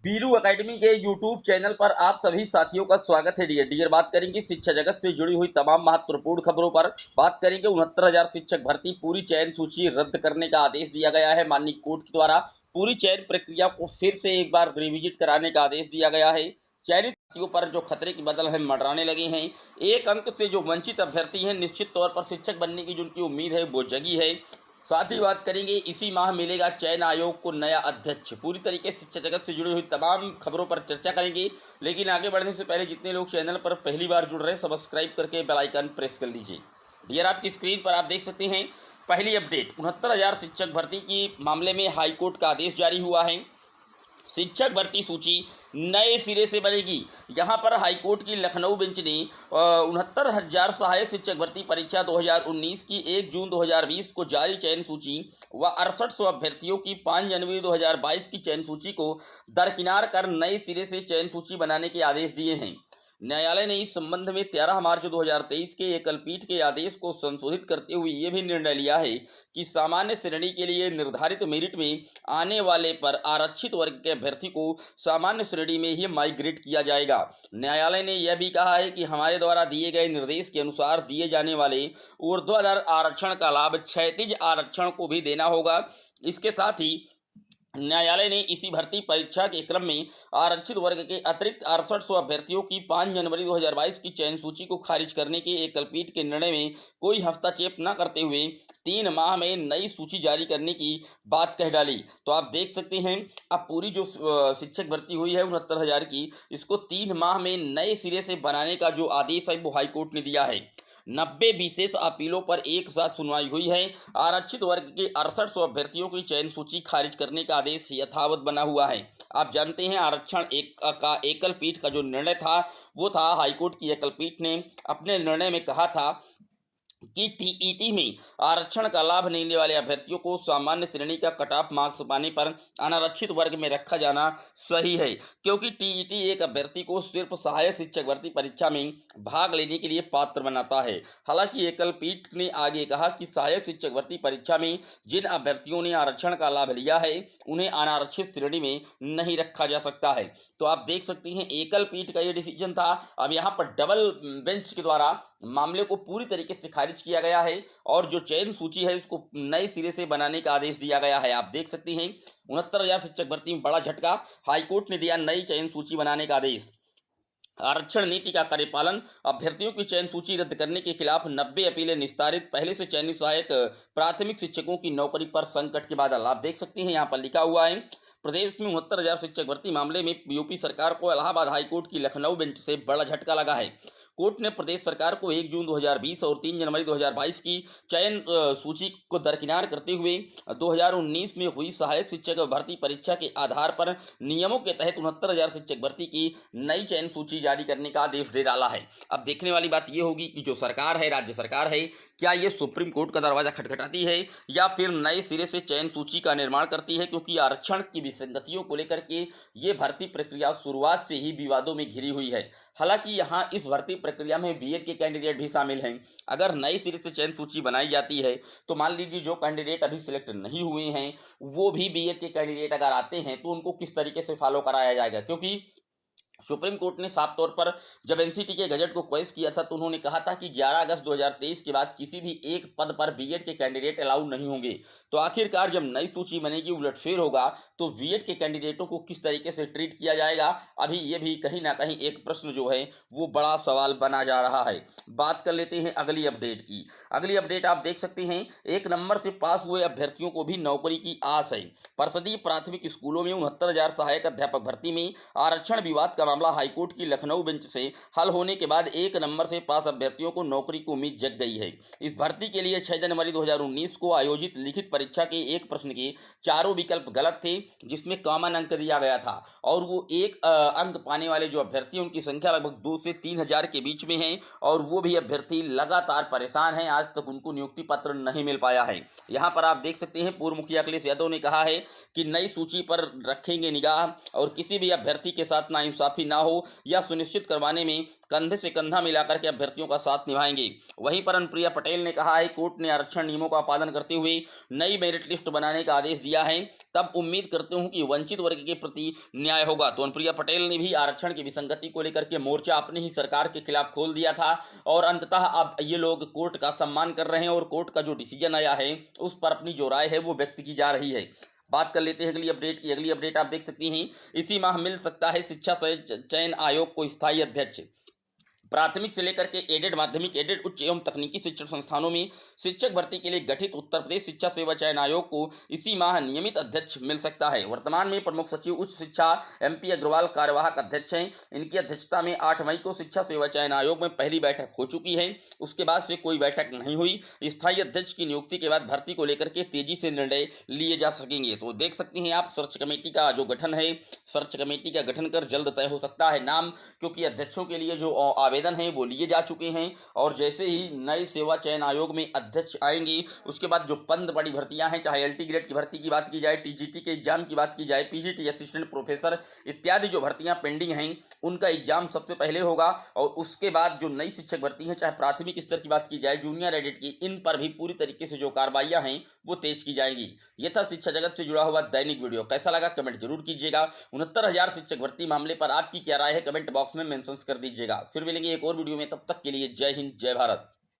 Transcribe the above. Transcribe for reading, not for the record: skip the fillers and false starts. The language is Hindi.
बीरू एकेडमी के यूट्यूब चैनल पर आप सभी साथियों का स्वागत है। डियर बात करेंगे शिक्षा जगत से जुड़ी हुई तमाम महत्वपूर्ण खबरों पर। बात करेंगे 69,000 शिक्षक भर्ती पूरी चयन सूची रद्द करने का आदेश दिया गया है। माननीय कोर्ट के द्वारा पूरी चयन प्रक्रिया को फिर से एक बार रिविजिट कराने का आदेश दिया गया है। चयनित भर्तियों पर जो खतरे की बदल है मंडराने लगे हैं। एक अंक से जो वंचित अभ्यर्थी हैं, निश्चित तौर पर शिक्षक बनने की जो उनकी उम्मीद है वो जगी है। साथ ही बात करेंगे इसी माह मिलेगा चयन आयोग को नया अध्यक्ष। पूरी तरीके से शिक्षा जगत से जुड़ी हुई तमाम खबरों पर चर्चा करेंगे। लेकिन आगे बढ़ने से पहले जितने लोग चैनल पर पहली बार जुड़ रहे हैं, सब्सक्राइब करके बेल आइकन प्रेस कर लीजिए। डियर आपकी स्क्रीन पर आप देख सकते हैं पहली अपडेट, 69,000 शिक्षक भर्ती के मामले में हाईकोर्ट का आदेश जारी हुआ है। शिक्षक भर्ती सूची नए सिरे से बनेगी। यहाँ पर हाईकोर्ट की लखनऊ बेंच ने 69,000 सहायक शिक्षक भर्ती परीक्षा 2019 की 1 जून 2020 को जारी चयन सूची व 6800 अभ्यर्थियों की 5 जनवरी 2022 की चयन सूची को दरकिनार कर नए सिरे से चयन सूची बनाने के आदेश दिए हैं। न्यायालय ने इस संबंध में 13 मार्च 2023 के एकल पीठ के आदेश को संशोधित करते हुए ये भी निर्णय लिया है कि सामान्य श्रेणी के लिए निर्धारित मेरिट में आने वाले पर आरक्षित वर्ग के अभ्यर्थी को सामान्य श्रेणी में ही माइग्रेट किया जाएगा। न्यायालय ने यह भी कहा है कि हमारे द्वारा दिए गए निर्देश के अनुसार दिए जाने वाले ऊर्ध्वाधर आरक्षण का लाभ क्षैतिज आरक्षण को भी देना होगा। इसके साथ ही न्यायालय ने इसी भर्ती परीक्षा के क्रम में आरक्षित वर्ग के अतिरिक्त 6800 अभ्यर्थियों की 5 जनवरी 2022 की चयन सूची को खारिज करने के एकल पीठ के निर्णय में कोई हस्तक्षेप न करते हुए 3 माह में नई सूची जारी करने की बात कह डाली। तो आप देख सकते हैं अब पूरी जो शिक्षक भर्ती हुई है 69,000 की, इसको 3 माह में नए सिरे से बनाने का जो आदेश है वो हाईकोर्ट ने दिया है। 90 विशेष अपीलों पर एक साथ सुनवाई हुई है। आरक्षित वर्ग के 6800 अभ्यर्थियों की चयन सूची खारिज करने का आदेश यथावत बना हुआ है। आप जानते हैं आरक्षण का एकल पीठ का जो निर्णय था वो था, हाईकोर्ट की एकल पीठ ने अपने निर्णय में कहा था कि टीईटी में आरक्षण का लाभ लेने वाले अभ्यर्थियों को सामान्य श्रेणी का कट ऑफ मार्क्स पाने पर अनारक्षित वर्ग में रखा जाना सही है, क्योंकि टीईटी एक अभ्यर्थी को सिर्फ सहायक शिक्षक भर्ती परीक्षा में भाग लेने के लिए पात्र बनाता है। हालांकि एकल पीठ ने आगे कहा कि सहायक शिक्षक भर्ती परीक्षा में जिन अभ्यर्थियों ने आरक्षण का लाभ लिया है उन्हें अनारक्षित श्रेणी में नहीं रखा जा सकता है। तो आप देख सकते हैं एकल पीठ का ये डिसीजन था। अब यहाँ पर डबल बेंच के द्वारा मामले को पूरी तरीके से खारिज किया गया है और जो चयन सूची है उसको नए सिरे से बनाने का आदेश दिया गया है। आप देख सकते हैं 69,000 शिक्षक भर्ती में बड़ा झटका, हाईकोर्ट ने दिया नई चयन सूची बनाने का आदेश। आरक्षण नीति का करे पालन, अभ्यर्थियों की चयन सूची रद्द करने के खिलाफ 90 अपीलें निस्तारित, पहले से चयनित सहायक प्राथमिक शिक्षकों की नौकरी पर संकट के बादल। आप देख सकते हैं यहाँ पर लिखा हुआ है प्रदेश में 69,000 शिक्षक भर्ती मामले में यूपी सरकार को इलाहाबाद हाईकोर्ट की लखनऊ बेंच से बड़ा झटका लगा है। कोर्ट ने प्रदेश सरकार को 1 जून 2020 और 3 जनवरी 2022 की चयन सूची को दरकिनार करते हुए 2019 में हुई सहायक शिक्षक भर्ती परीक्षा के आधार पर नियमों के तहत 69,000 शिक्षक भर्ती की नई चयन सूची जारी करने का आदेश दे डाला है। अब देखने वाली बात यह होगी कि जो सरकार है, राज्य सरकार है, क्या ये सुप्रीम कोर्ट का दरवाजा खटखटाती है या फिर नए सिरे से चयन सूची का निर्माण करती है, क्योंकि आरक्षण की विसंगतियों को लेकर के ये भर्ती प्रक्रिया शुरुआत से ही विवादों में घिरी हुई है। हालांकि यहाँ इस भर्ती प्रक्रिया में बीएड के कैंडिडेट भी शामिल हैं। अगर नई सिरे से चयन सूची बनाई जाती है तो मान लीजिए जो कैंडिडेट अभी सिलेक्ट नहीं हुए हैं वो भी बीएड के कैंडिडेट अगर आते हैं तो उनको किस तरीके से फॉलो कराया जाएगा, क्योंकि सुप्रीम कोर्ट ने साफ तौर पर जब एनसीटी के गजट को क्वेश्चन किया था तो उन्होंने कहा था कि 11 अगस्त 2023 के बाद किसी भी एक पद पर बीएड के कैंडिडेट अलाउ नहीं होंगे। तो आखिरकार जब नई सूची बनेगी, उलटफेर होगा, तो बीएड के कैंडिडेटों को किस तरीके से ट्रीट किया जाएगा, अभी ये भी कहीं ना कहीं एक प्रश्न जो है वो बड़ा सवाल बना जा रहा है। बात कर लेते हैं अगली अपडेट की। अगली अपडेट आप देख सकते हैं 1 नंबर से पास हुए अभ्यर्थियों को भी नौकरी की आस है। परिषदीय प्राथमिक स्कूलों में 69,000 सहायक अध्यापक भर्ती में आरक्षण विवाद का मामला हाईकोर्ट की लखनऊ बेंच से हल होने के बाद 1 नंबर से पास अभ्यर्थियों को नौकरी की उम्मीद जग गई है। इस भर्ती के लिए 6 जनवरी 2019 को आयोजित लिखित परीक्षा के एक प्रश्न के चारों विकल्प गलत थे, जिसमें कॉमन अंक दिया गया था और वो 1 अंक पाने वाले जो अभ्यर्थी उनकी संख्या लगभग 2 से 3 हजार के बीच में है और वो भी अभ्यर्थी लगातार परेशान हैं। आज तक उनको नियुक्ति पत्र नहीं मिल पाया है। यहाँ पर आप देख सकते हैं पूर्व मुखिया अखिलेश यादव ने कहा है कि नई सूची पर रखेंगे निगाह और किसी भी अभ्यर्थी के साथ नाइंसाफी ना हो यह सुनिश्चित करवाने में कंधे से कंधा मिलाकर के अभ्यर्थियों का साथ निभाएंगे। वहीं पर अनुप्रिया पटेल ने कहा है कोर्ट ने आरक्षण नियमों का पालन करते हुए नई मेरिट लिस्ट बनाने का आदेश दिया है, तब उम्मीद करते हूं कि वंचित वर्ग के प्रति न्याय न्याय होगा। तो अनुप्रिया पटेल ने भी आरक्षण की विसंगति को लेकर के मोर्चा अपनी ही सरकार के खिलाफ खोल दिया था और अंततः अब ये लोग कोर्ट का सम्मान कर रहे हैं और कोर्ट का जो डिसीजन आया है उस पर अपनी जो राय है वो व्यक्त की जा रही है। बात कर लेते हैं अगली अपडेट की। अगली अपडेट आप देख सकती हैं, इसी माह मिल सकता है शिक्षा चयन आयोग को स्थायी अध्यक्ष। प्राथमिक से लेकर के एडेड, माध्यमिक, एडेड, उच्च एवं तकनीकी शिक्षण संस्थानों में शिक्षक भर्ती के लिए गठित उत्तर प्रदेश शिक्षा सेवा चयन आयोग को इसी माह नियमित अध्यक्ष मिल सकता है। वर्तमान में प्रमुख सचिव उच्च शिक्षा MP अग्रवाल कार्यवाहक अध्यक्ष हैं। इनकी अध्यक्षता में 8 मई को शिक्षा सेवा चयन आयोग में पहली बैठक हो चुकी है। उसके बाद से कोई बैठक नहीं हुई। स्थायी अध्यक्ष की नियुक्ति के बाद भर्ती को लेकर के तेजी से निर्णय लिए जा सकेंगे। तो देख सकती हैं आप, सर्च कमेटी का जो गठन है, सर्च कमेटी का गठन कर जल्द तय हो सकता है नाम, क्योंकि अध्यक्षों के लिए जो आवेदन है वो लिए जा चुके हैं और जैसे ही नए सेवा चयन आयोग में अध्यक्ष आएंगे उसके बाद जो पद बड़ी भर्तियां हैं, चाहे LT ग्रेड की भर्ती की बात की जाए, TGT के एग्जाम की बात की जाए, PGT असिस्टेंट प्रोफेसर इत्यादि जो भर्तियां पेंडिंग हैं उनका एग्जाम सबसे पहले होगा और उसके बाद जो नई शिक्षक भर्ती है, चाहे प्राथमिक स्तर की बात की जाए, जूनियर एडेड की, इन पर भी पूरी तरीके से जो कार्रवाइयां हैं वो तेज की जाएंगी। ये था शिक्षा जगत से जुड़ा हुआ दैनिक वीडियो। कैसा लगा कमेंट जरूर कीजिएगा। 69,000 शिक्षक भर्ती मामले पर आपकी क्या राय है कमेंट बॉक्स में मेंशन कर दीजिएगा। फिर मिलेंगे एक और वीडियो में, तब तक के लिए जय हिंद, जय भारत।